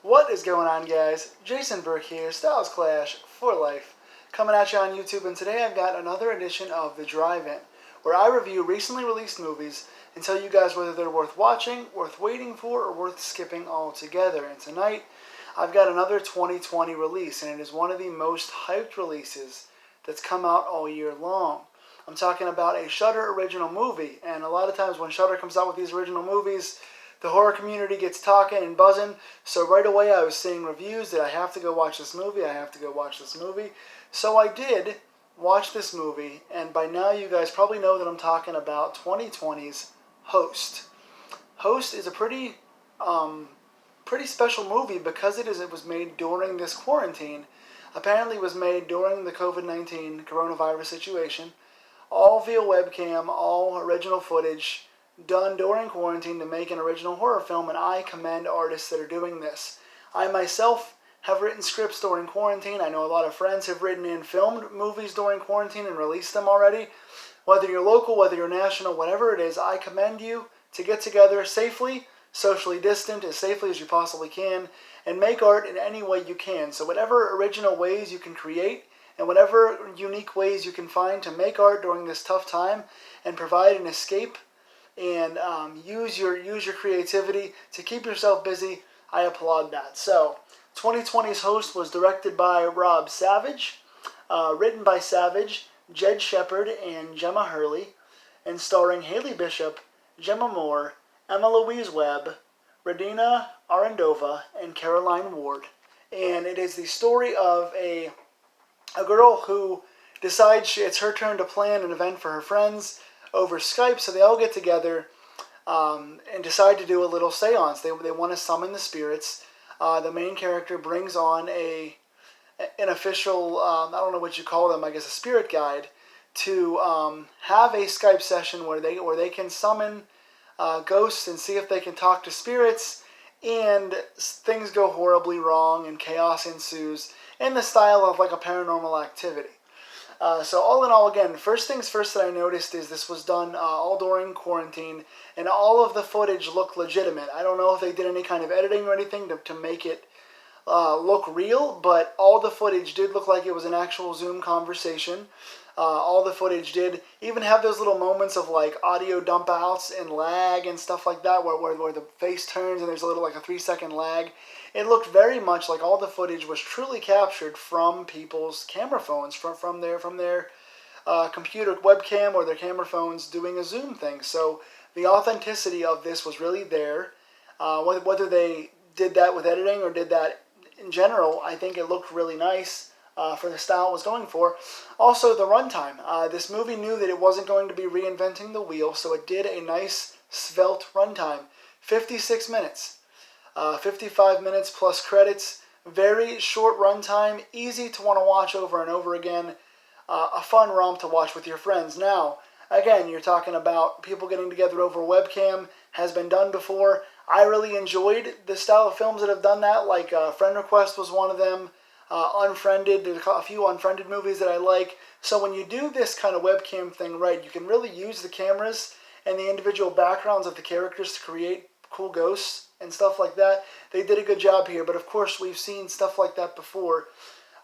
What is going on, guys? Jason Burke here, Styles Clash for Life, coming at you on YouTube, and today I've got another edition of The Drive-In, where I review recently released movies and tell you guys whether they're worth watching, worth waiting for, or worth skipping altogether. And tonight, I've got another 2020 release, and it is one of the most hyped releases that's come out all year long. I'm talking about a Shudder original movie, and a lot of times when Shudder comes out with these original movies, the horror community gets talking and buzzing, so right away I was seeing reviews that I have to go watch this movie, So I did watch this movie, and by now you guys probably know that I'm talking about 2020's Host. Host is a pretty special movie because it was made during this quarantine. Apparently it was made during the COVID-19 coronavirus situation. All via webcam, all original footage, done during quarantine to make an original horror film, and I commend artists that are doing this. I myself have written scripts during quarantine. I know a lot of friends have written and filmed movies during quarantine and released them already. Whether you're local, whether you're national, whatever it is, I commend you to get together safely, socially distant, as safely as you possibly can, and make art in any way you can. So whatever original ways you can create and whatever unique ways you can find to make art during this tough time and provide an escape and use your creativity to keep yourself busy, I applaud that. So, 2020's Host was directed by Rob Savage, written by Savage, Jed Shepard, and Gemma Hurley, and starring Haley Bishop, Gemma Moore, Emma Louise Webb, Radina Arendova, and Caroline Ward. And it is the story of a girl who decides it's her turn to plan an event for her friends over Skype, so they all get together and decide to do a little seance. They want to summon the spirits. The main character brings on an official, I don't know what you call them, I guess a spirit guide, to have a Skype session where they can summon ghosts and see if they can talk to spirits, and things go horribly wrong and chaos ensues in the style of like a Paranormal Activity. So all in all, again, first things first that I noticed is this was done all during quarantine, and all of the footage looked legitimate. I don't know if they did any kind of editing or anything to make it look real, but all the footage did look like it was an actual Zoom conversation. All the footage did even have those little moments of like audio dump outs and lag and stuff like that where the face turns and there's a little like a 3-second lag. It looked very much like all the footage was truly captured from people's camera phones, from their computer webcam or their camera phones doing a Zoom thing. So the authenticity of this was really there. Whether they did that with editing or did that in general, I think it looked really nice for the style it was going for. Also, the runtime. This movie knew that it wasn't going to be reinventing the wheel, so it did a nice svelte runtime. 56 minutes. 55 minutes plus credits. Very short runtime. Easy to want to watch over and over again. A fun romp to watch with your friends. Now, again, you're talking about people getting together over webcam. Has been done before. I really enjoyed the style of films that have done that, like Friend Request was one of them. Unfriended, there's a few Unfriended movies that I like. So when you do this kind of webcam thing right, you can really use the cameras and the individual backgrounds of the characters to create cool ghosts and stuff like that. They did a good job here, but of course we've seen stuff like that before.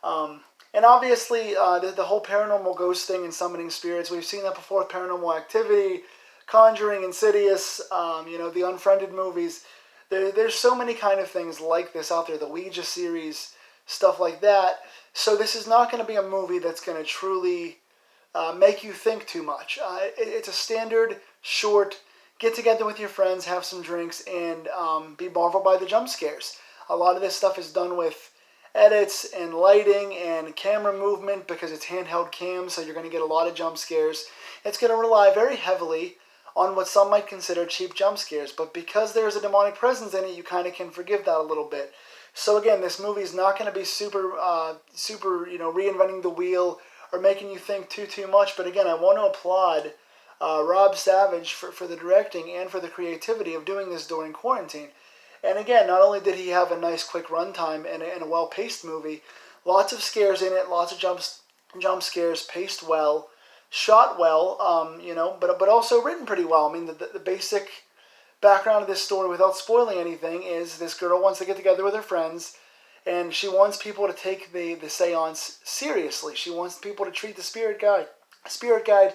And obviously the whole paranormal ghost thing and summoning spirits, we've seen that before with Paranormal Activity, Conjuring, Insidious, the Unfriended movies. There's so many kind of things like this out there, the Ouija series, stuff like that. So this is not going to be a movie that's going to truly make you think too much. It's a standard, short, get together with your friends, have some drinks, and be marveled by the jump scares. A lot of this stuff is done with edits and lighting and camera movement because it's handheld cam, so you're going to get a lot of jump scares. It's going to rely very heavily on what some might consider cheap jump scares, but because there's a demonic presence in it, you kind of can forgive that a little bit. So again, this movie is not going to be super, reinventing the wheel or making you think too much. But again, I want to applaud Rob Savage for the directing and for the creativity of doing this during quarantine. And again, not only did he have a nice quick runtime and a well-paced movie, lots of scares in it, lots of jump scares, paced well, shot well, but also written pretty well. I mean, the basic background of this story, without spoiling anything, is this girl wants to get together with her friends, and she wants people to take the seance seriously. She wants people to treat the spirit guide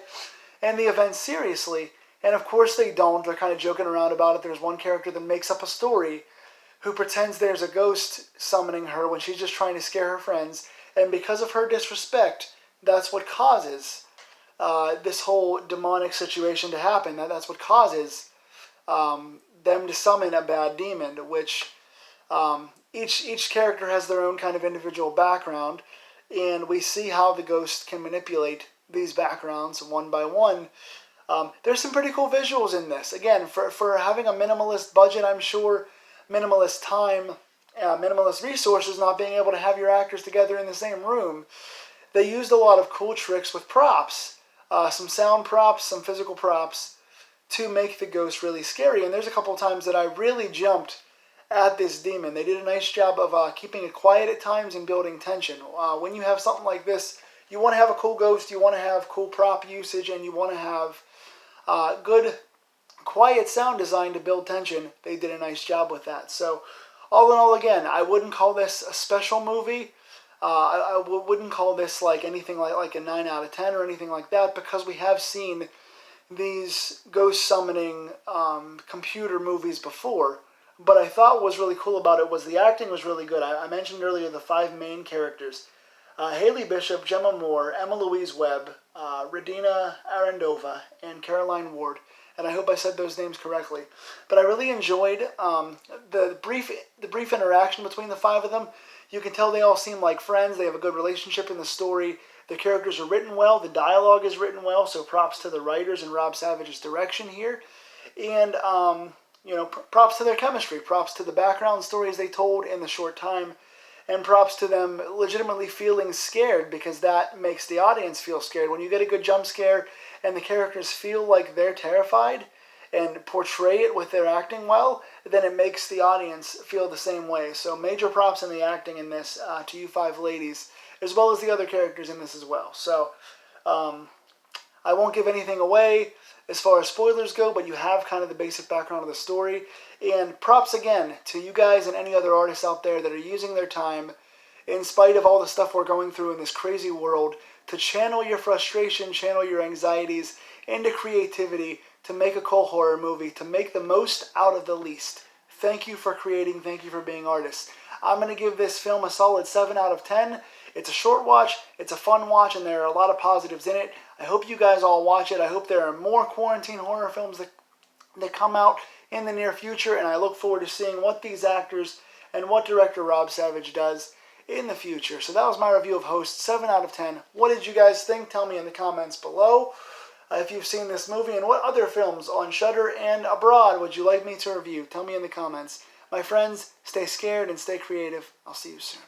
and the event seriously. And of course they don't. They're kind of joking around about it. There's one character that makes up a story who pretends there's a ghost summoning her when she's just trying to scare her friends. And because of her disrespect, that's what causes this whole demonic situation to happen. That's what causes them to summon a bad demon, which each character has their own kind of individual background, and we see how the ghost can manipulate these backgrounds one by one. There's some pretty cool visuals in this. Again, for having a minimalist budget, I'm sure, minimalist time, minimalist resources, not being able to have your actors together in the same room, they used a lot of cool tricks with props, some sound props, some physical props, to make the ghost really scary. And there's a couple of times that I really jumped at this demon. They did a nice job of keeping it quiet at times and building tension. When you have something like this, you want to have a cool ghost, you want to have cool prop usage, and you want to have good, quiet sound design to build tension. They did a nice job with that. So, all in all, again, I wouldn't call this a special movie. I wouldn't call this like anything like a 9 out of 10 or anything like that, because we have seen these ghost summoning computer movies before. But I thought what was really cool about it was the acting was really good. I mentioned earlier the 5 main characters. Haley Bishop, Gemma Moore, Emma Louise Webb, Radina Arendova, and Caroline Ward. And I hope I said those names correctly. But I really enjoyed the brief interaction between the 5 of them. You can tell they all seem like friends. They have a good relationship in the story. The characters are written well. The dialogue is written well. So props to the writers and Rob Savage's direction here. And props to their chemistry. Props to the background stories they told in the short time. And props to them legitimately feeling scared, because that makes the audience feel scared. When you get a good jump scare and the characters feel like they're terrified and portray it with their acting well, then it makes the audience feel the same way. So major props in the acting in this to you 5 ladies, as well as the other characters in this as well. So I won't give anything away as far as spoilers go, but you have kind of the basic background of the story. And props again to you guys and any other artists out there that are using their time, in spite of all the stuff we're going through in this crazy world, to channel your frustration, channel your anxieties into creativity, to make a cool horror movie, to make the most out of the least. Thank you for creating, thank you for being artists. I'm going to give this film a solid 7 out of 10. It's a short watch, it's a fun watch, and there are a lot of positives in it. I hope you guys all watch it. I hope there are more quarantine horror films that come out in the near future, and I look forward to seeing what these actors and what director Rob Savage does in the future. So that was my review of Host, 7 out of 10. What did you guys think? Tell me in the comments below if you've seen this movie, and what other films on Shudder and abroad would you like me to review? Tell me in the comments. My friends, stay scared and stay creative. I'll see you soon.